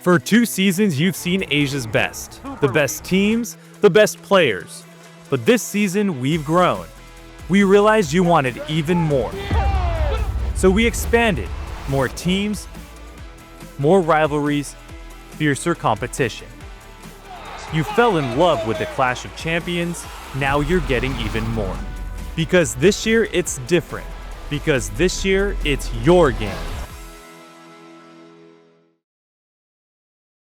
For 2 seasons, you've seen Asia's best. The best teams, the best players. But this season, we've grown. We realized you wanted even more. So we expanded. More teams, more rivalries, fiercer competition. You fell in love with the Clash of Champions, now you're getting even more. Because this year, it's different. Because this year, it's your game.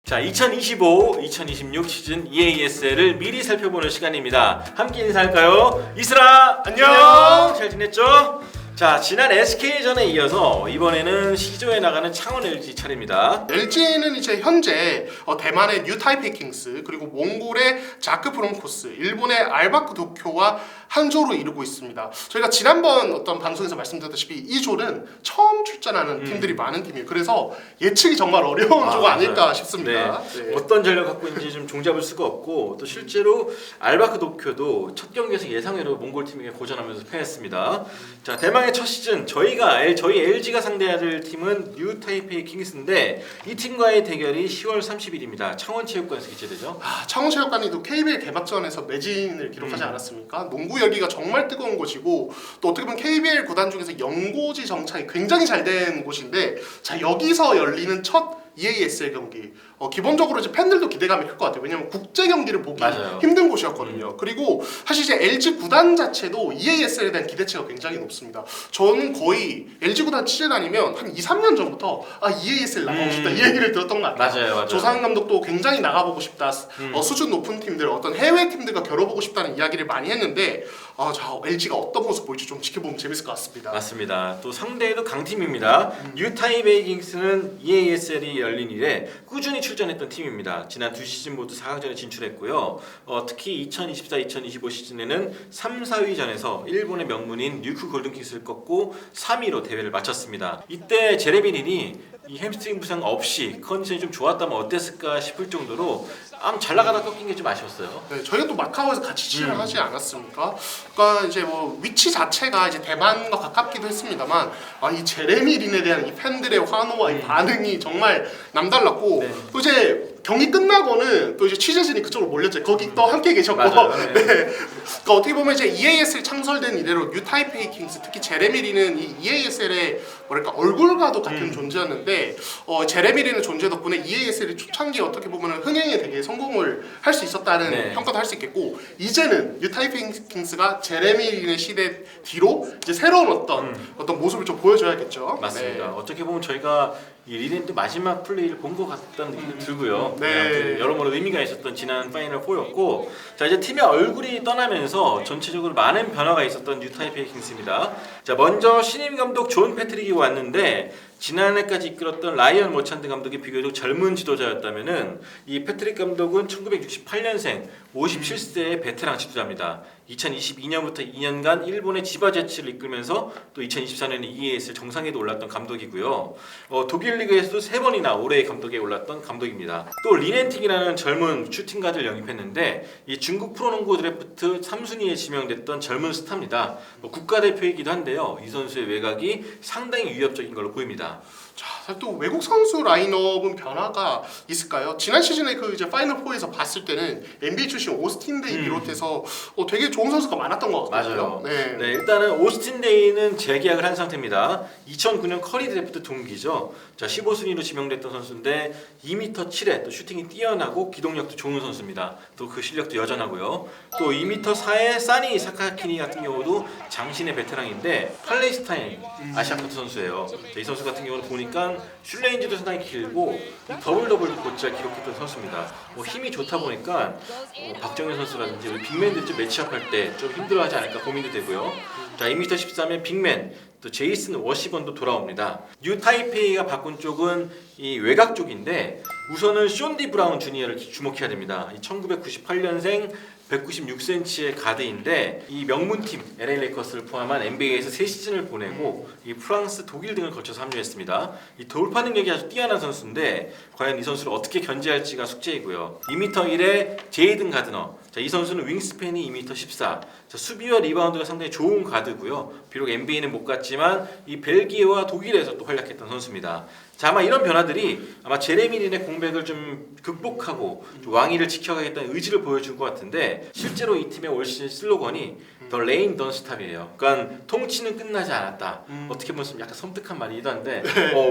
자, 2025-2026 시즌 EASL을 미리 살펴보는 시간입니다. 함께 인사할까요? 이슬아! 안녕! 잘 지냈죠? 자, 지난 SK전에 이어서 이번에는 C조에 나가는 창원 LG 차례입니다. LG는 이제 현재 대만의 뉴타이페이 킹스, 그리고 몽골의 자크 프롬코스, 일본의 알바쿠 도쿄와 한 조로 이루고 있습니다. 저희가 지난번 어떤 방송에서 말씀드렸다시피 이 조는 처음 출전하는 팀들이 많은 팀이에요. 그래서 예측이 정말 어려운 조가 아닐까 싶습니다. 네. 네. 어떤 전력 갖고 있는지 좀 종잡을 수가 없고, 또 실제로 알바쿠 도쿄도 첫 경기에서 예상외로 몽골 팀에게 고전하면서 패했습니다. 자, 대망의 첫 시즌 저희 LG가 상대해야 될 팀은 뉴타이페이 킹스인데, 이 팀과의 대결이 10월 30일입니다. 창원체육관에서 개최되죠. 창원체육관이 KBL 개막전에서 매진을 기록하지 않았습니까? 농구 열기가 정말 뜨거운 곳이고, 또 어떻게 보면 KBL 구단 중에서 연고지 정착이 굉장히 잘 된 곳인데, 자, 여기서 열리는 첫 EASL 경기, 기본적으로 이제 팬들도 기대감이 클 것 같아요. 왜냐면 국제 경기를 보기 힘든 곳이었거든요. 그리고 사실 이제 LG 구단 자체도 EASL에 대한 기대치가 굉장히 높습니다. 저는 거의 LG 구단 취재 다니면 한 2-3년 전부터 EASL 나가고 싶다 이 얘기를 들었던 것 같아요. 맞아요. 조상현 감독도 굉장히 나가보고 싶다. 수준 높은 팀들, 어떤 해외 팀들과 겨뤄보고 싶다는 이야기를 많이 했는데, 자, LG가 어떤 모습 보일지 좀 지켜보면 재밌을 것 같습니다. 맞습니다. 또 상대도 강팀입니다. 뉴타이베이 킹스는 EASL이 열린 이래 꾸준히 출전했던 팀입니다. 지난 두 시즌 모두 4강전에 진출했고요. 특히 2024-2025 시즌에는 3, 4위전에서 일본의 명문인 뉴크 골든킹스를 꺾고 3위로 대회를 마쳤습니다. 이때 제레미 린이 이 햄스트링 부상 없이 컨디션이 좀 좋았다면 어땠을까 싶을 정도로 잘 나가다 꺾인 게 좀 아쉬웠어요. 네, 저희가 또 마카오에서 같이 취재를 하지 않았습니까? 그러니까 이제 뭐 위치 자체가 이제 대만과 가깝기도 했습니다만, 이 제레미 린에 대한 이 팬들의 환호와 이 반응이 정말 남달랐고, 또 이제 경기 끝나고는 또 이제 취재진이 그쪽으로 몰렸죠. 거기 또 함께 계셨고, 맞아요. 네. 그러니까 어떻게 보면 이제 EASL 창설된 이래로 뉴타이페이 킹스, 특히 제레미 린은 이 EASL의 뭐랄까 얼굴과도 같은 존재였는데, 제레미 린의 존재 덕분에 EASL이 초창기에 어떻게 보면 흥행에 되게 성공을 할 수 있었다는 평가도 할 수 있겠고, 이제는 뉴타이페이 킹스가 제레미 린의 시대 뒤로 이제 새로운 어떤 모습을 좀 보여줘야겠죠. 맞습니다. 네. 어떻게 보면 저희가 이 리넨 때 마지막 플레이를 본 것 같다는 느낌이 들고요. 네. 여러모로 의미가 있었던 지난 파이널 4였고, 자, 이제 팀의 얼굴이 떠나면서 전체적으로 많은 변화가 있었던 뉴타이페이 킹스입니다. 자, 먼저 신임 감독 존 패트릭이 왔는데, 지난해까지 이끌었던 라이언 머찬트 감독이 비교적 젊은 지도자였다면은 이 패트릭 감독은 1968년생 57세의 베테랑 지도자입니다. 2022년부터 2년간 일본의 지바 제츠를 이끌면서 또 2024년에 EASL 정상에도 올랐던 감독이고요. 독일 리그에서도 3번이나 올해의 감독에 올랐던 감독입니다. 또 리넨틱이라는 젊은 슈팅가드를 영입했는데, 이 중국 프로농구 드래프트 3순위에 지명됐던 젊은 스타입니다. 국가대표이기도 한데요. 이 선수의 외곽이 상당히 위협적인 걸로 보입니다. 자, 또 외국 선수 라인업은 변화가 있을까요? 지난 시즌에 그 이제 파이널 4에서 봤을 때는 NBA 출신 오스틴 데이 비롯해서 되게 좋은 선수가 많았던 것 같아요. 맞아요. 네, 일단은 오스틴 데이는 재계약을 한 상태입니다. 2009년 커리 드래프트 동기죠. 자, 15순위로 지명됐던 선수인데 2m 7에 또 슈팅이 뛰어나고 기동력도 좋은 선수입니다. 또 그 실력도 여전하고요. 또 2m 4의 사니 사카키니 같은 경우도 장신의 베테랑인데 팔레스타인 아시아카트 선수예요. 자, 이 선수 같은 경우는 보니까 슐레인지도 상당히 길고 더블 곧잘 기록했던 선수입니다. 힘이 좋다 보니까 박정현 선수라든지 우리 빅맨들 좀 매치업할 때 좀 힘들어하지 않을까 고민도 되고요. 자, 2m 13의 빅맨, 또 제이슨 워시번도 돌아옵니다. 뉴타이페이가 바꾼 쪽은 이 외곽 쪽인데, 우선은 쇼디 브라운 주니어를 주목해야 됩니다. 이 1998년생 196cm의 가드인데, 이 명문팀 LA 레이커스를 포함한 NBA에서 3시즌을 보내고 이 프랑스, 독일 등을 거쳐서 합류했습니다. 이 돌파 능력이 아주 뛰어난 선수인데, 과연 이 선수를 어떻게 견제할지가 숙제이고요. 2m 1의 제이든 가드너, 자, 이 선수는 윙스팬이 2m 14, 자, 수비와 리바운드가 상당히 좋은 가드고요. 비록 NBA는 못 갔지만 이 벨기에와 독일에서 또 활약했던 선수입니다. 자, 아마 이런 변화들이 아마 제레미 린의 공백을 좀 극복하고 좀 왕위를 지켜가겠다는 의지를 보여준 것 같은데 실제로 이 팀의 올 시즌 슬로건이 The Rain Don't Stop이에요. 그러니까 통치는 끝나지 않았다. 어떻게 보면 좀 약간 섬뜩한 말이기도 한데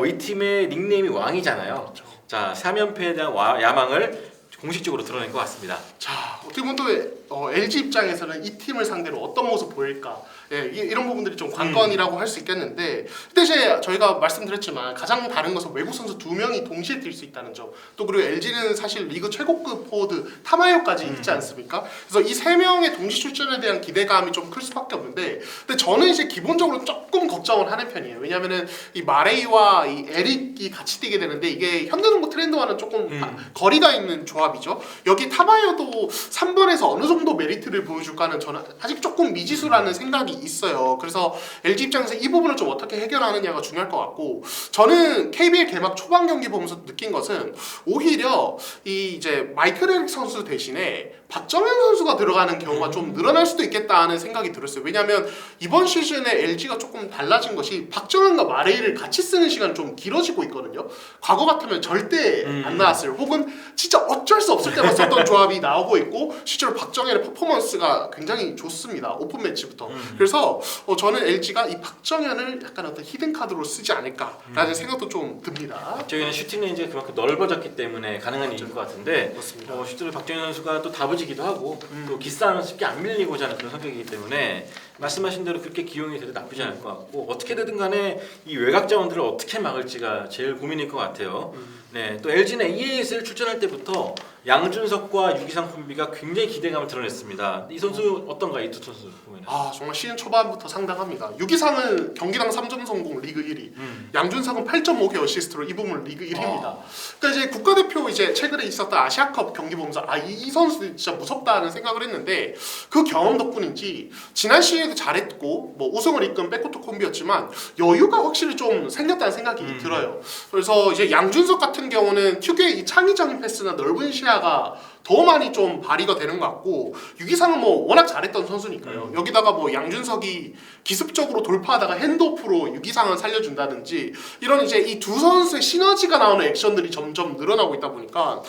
이 팀의 닉네임이 왕이잖아요. 자, 3연패에 대한 야망을 공식적으로 드러낸 것 같습니다. 자, 어떻게 보면 또 LG 입장에서는 이 팀을 상대로 어떤 모습 보일까? 예, 이런 부분들이 좀 관건이라고 할 수 있겠는데 그때 이제 저희가 말씀드렸지만 가장 다른 것은 외국 선수 2명이 동시에 뛸 수 있다는 점. 또 그리고 LG는 사실 리그 최고급 포워드 타마요까지 있지 않습니까? 그래서 이 3명의 동시 출전에 대한 기대감이 좀 클 수밖에 없는데 근데 저는 이제 기본적으로 조금 걱정을 하는 편이에요. 왜냐면은 이 마레이와 이 에릭이 같이 뛰게 되는데 이게 현대농구 트렌드와는 조금 거리가 있는 조합이죠. 여기 타마요도 3번에서 어느 정도 메리트를 보여줄까는 저는 아직 조금 미지수라는 생각이 있어요. 그래서 LG 입장에서 이 부분을 좀 어떻게 해결하느냐가 중요할 것 같고 저는 KBL 개막 초반 경기 보면서 느낀 것은 오히려 이 이제 마이클 에릭 선수 대신에 박정현 선수가 들어가는 경우가 좀 늘어날 수도 있겠다는 생각이 들었어요. 왜냐하면 이번 시즌에 LG가 조금 달라진 것이 박정현과 마레이를 같이 쓰는 시간이 좀 길어지고 있거든요. 과거 같으면 절대 안 나왔어요. 혹은 진짜 어쩔 수 없을 때만 썼던 조합이 나오고 있고 실제로 박정현의 퍼포먼스가 굉장히 좋습니다. 오픈 매치부터. 그래서 저는 LG가 이 박정현을 약간 어떤 히든 카드로 쓰지 않을까라는 생각도 좀 듭니다. 박정현은 슈팅 레인지가 그만큼 넓어졌기 때문에 가능한 일인 것 같은데 실제로 박정현 선수가 또 다부지기도 하고 또 기싸움은 쉽게 안 밀리고자 하는 그런 성격이기 때문에 말씀하신 대로 그렇게 기용이 돼도 나쁘지 않을 것 같고 어떻게 되든 간에 이 외곽 자원들을 어떻게 막을지가 제일 고민일 것 같아요. 네, 또 LG는 EAS를 출전할 때부터 양준석과 유기상 콤비가 굉장히 기대감을 드러냈습니다. 이 선수 어떤가 이 두 선수 보면? 정말 시즌 초반부터 상당합니다. 유기상은 경기당 3점 성공 리그 1위, 양준석은 8.5개 어시스트로 이 부분 리그 1위입니다. 그러니까 이제 국가대표 이제 최근에 있었던 아시아컵 경기 보면서 이 선수 진짜 무섭다는 생각을 했는데 그 경험 덕분인지 지난 시즌에도 잘했고 뭐 우승을 이끈 백코트 콤비였지만 여유가 확실히 좀 생겼다는 생각이 들어요. 그래서 이제 양준석 같은 경우는 특유의 이 창의적인 패스나 넓은 시야가 더 많이 좀 발휘가 되는 것 같고 유기상은 뭐 워낙 잘했던 선수니까요. 여기다가 뭐 양준석이 기습적으로 돌파하다가 핸드오프로 유기상을 살려준다든지 이런 이제 이 두 선수의 시너지가 나오는 액션들이 점점 늘어나고 있다 보니까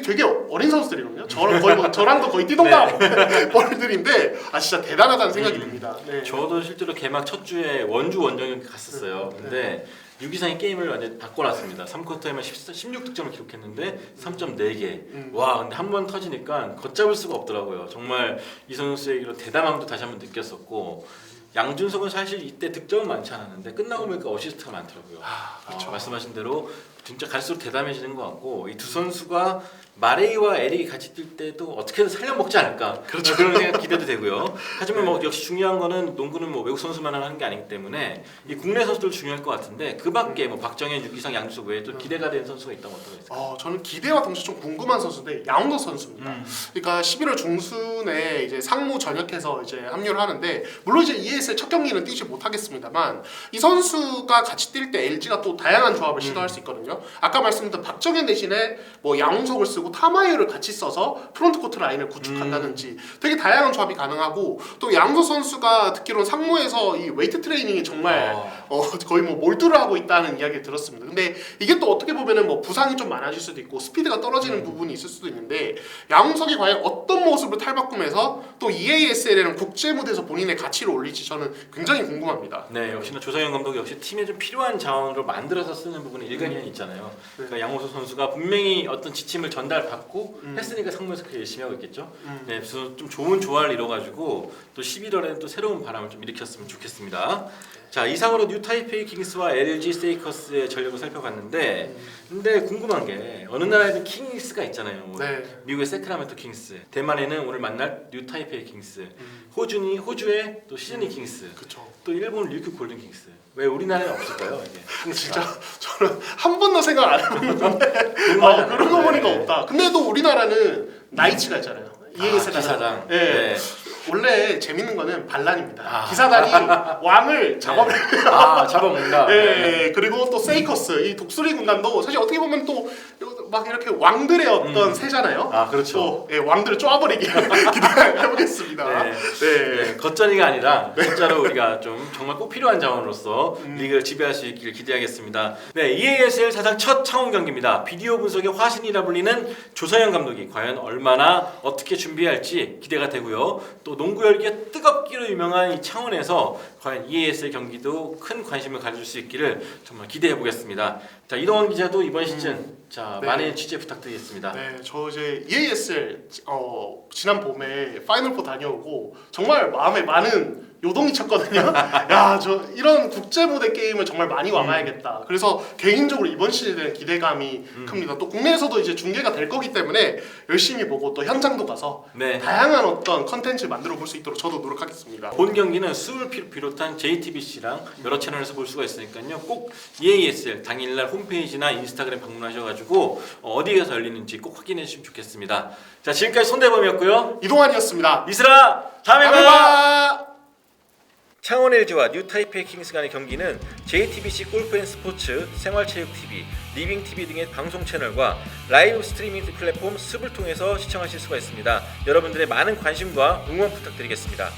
되게 어린 선수들이거든요. 저랑도 거의 뛰동갑 버들인데 진짜 대단하다는 생각이 듭니다. 네. 저도 실제로 개막 첫 주에 원주 원정에 갔었어요. 근데 유기상이 게임을 완전 바꿔놨습니다. 3쿼터에만 16득점을 기록했는데 3.4개. 와, 근데 한 번 터지니까 걷잡을 수가 없더라고요. 정말 이 선수의 이런 대담함도 다시 한번 느꼈었고 양준석은 사실 이때 득점은 많지 않았는데 끝나고 보니까 어시스트가 많더라고요. 그렇죠. 말씀하신 대로 진짜 갈수록 대담해지는 것 같고 이 두 선수가 마레이와 에릭이 같이 뛸 때도 어떻게든 살려먹지 않을까 그렇죠. 그런 생각 기대도 되고요. 하지만 뭐 역시 중요한 거는 농구는 뭐 외국 선수만 하는 게 아니기 때문에 이 국내 선수들 중요할 것 같은데 그 밖에 뭐 박정현, 유기상, 양준석 외에 또 기대가 되는 선수가 있다면 어떤 거 있을까요? 저는 기대와 동시에 좀 궁금한 선수인데 양홍석 선수입니다. 그러니까 11월 중순에 이제 상무 전역해서 이제 합류를 하는데 물론 이제 ESL 첫 경기는 뛰지 못하겠습니다만 이 선수가 같이 뛸 때 LG가 또 다양한 조합을 시도할 수 있거든요. 아까 말씀드린 박정현 대신에 뭐 양홍석을 쓰고 타마이어를 같이 써서 프론트 코트 라인을 구축한다든지 되게 다양한 조합이 가능하고 또 양홍석 선수가 듣기로는 상무에서 이 웨이트 트레이닝이 정말 거의 뭐 몰두를 하고 있다는 이야기를 들었습니다. 근데 이게 또 어떻게 보면은 뭐 부상이 좀 많아질 수도 있고 스피드가 떨어지는 부분이 있을 수도 있는데 양홍석이 과연 어떤 모습을 탈바꿈해서 또 EASL이라는 국제 무대에서 본인의 가치를 올릴지 저는 굉장히 궁금합니다. 네, 역시나 조성현 감독이 역시 팀에 좀 필요한 자원으로 만들어서 쓰는 부분이 일관이 있잖아요. 그러니까 양홍석 선수가 분명히 어떤 지침을 전달받고 했으니까 상무에서 그렇게 열심히 하고 있겠죠. 네, 그래서 좀 좋은 조화를 이뤄가지고 또 11월에는 또 새로운 바람을 좀 일으켰으면 좋겠습니다. 자, 이상으로 뉴타이페이 킹스와 LG 세이커스의 전력을 살펴봤는데 근데 궁금한 게 어느 나라에는 킹스가 있잖아요. 미국의 세크라멘토 킹스, 대만에는 오늘 만날 뉴타이페이 킹스, 호주의 또 시드니 킹스, 또 일본 류큐 골든 킹스. 왜 우리나라에 없을까요? 이게 진짜 저는 한 번도 생각 안 해봤는데 그런 거 보니까 없다. 근데 또 우리나라는 나이츠가 있잖아요. 기사단. 네. 원래 재밌는 거는 반란입니다. 기사단이 왕을 잡아먹는다. 잡아먹는다. 네. 그리고 또 세이커스 이 독수리 군단도 사실 어떻게 보면 또 막 이렇게 왕들의 어떤 새잖아요. 아 그렇죠. 또 예, 왕들을 쪼아버리기 기대해보겠습니다. 네. 네. 네, 겉절이가 아니라 진짜로 우리가 좀 정말 꼭 필요한 자원으로서 리그를 지배할 수 있기를 기대하겠습니다. 네, EASL 사상 첫 창원 경기입니다. 비디오 분석의 화신이라 불리는 조서영 감독이 과연 얼마나 어떻게 준비할지 기대가 되고요. 또 농구 열기가 뜨겁기로 유명한 이 창원에서 과연 EASL 경기도 큰 관심을 가질 수 있기를 정말 기대해 보겠습니다. 자, 이동원 기자도 이번 시즌 자 네. 많은 취재 부탁드리겠습니다. 네, 저 이제 EASL 지난 봄에 파이널 4 다녀오고 정말 마음에 많은 요동이 쳤거든요. 야, 저 이런 국제 무대 게임을 정말 많이 와봐야겠다. 그래서 개인적으로 이번 시즌에 기대감이 큽니다. 또 국내에서도 이제 중계가 될 거기 때문에 열심히 보고 또 현장도 가서 네. 다양한 어떤 컨텐츠 만들어 볼 수 있도록 저도 노력하겠습니다. 본 경기는 수을 비롯한 JTBC랑 여러 채널에서 볼 수가 있으니까요. 꼭 EASL 당일날 홈페이지나 인스타그램 방문하셔가지고 어디에서 열리는지 꼭 확인해 주시면 좋겠습니다. 자, 지금까지 손대범이었고요. 이동환이었습니다. 이슬아, 다음에 다음에 봐. 봐. 창원 LG와 뉴 타이페이 킹스 간의 경기는 JTBC 골프앤스포츠, 생활체육TV, 리빙TV 등의 방송 채널과 라이브 스트리밍 플랫폼 습을 통해서 시청하실 수가 있습니다. 여러분들의 많은 관심과 응원 부탁드리겠습니다.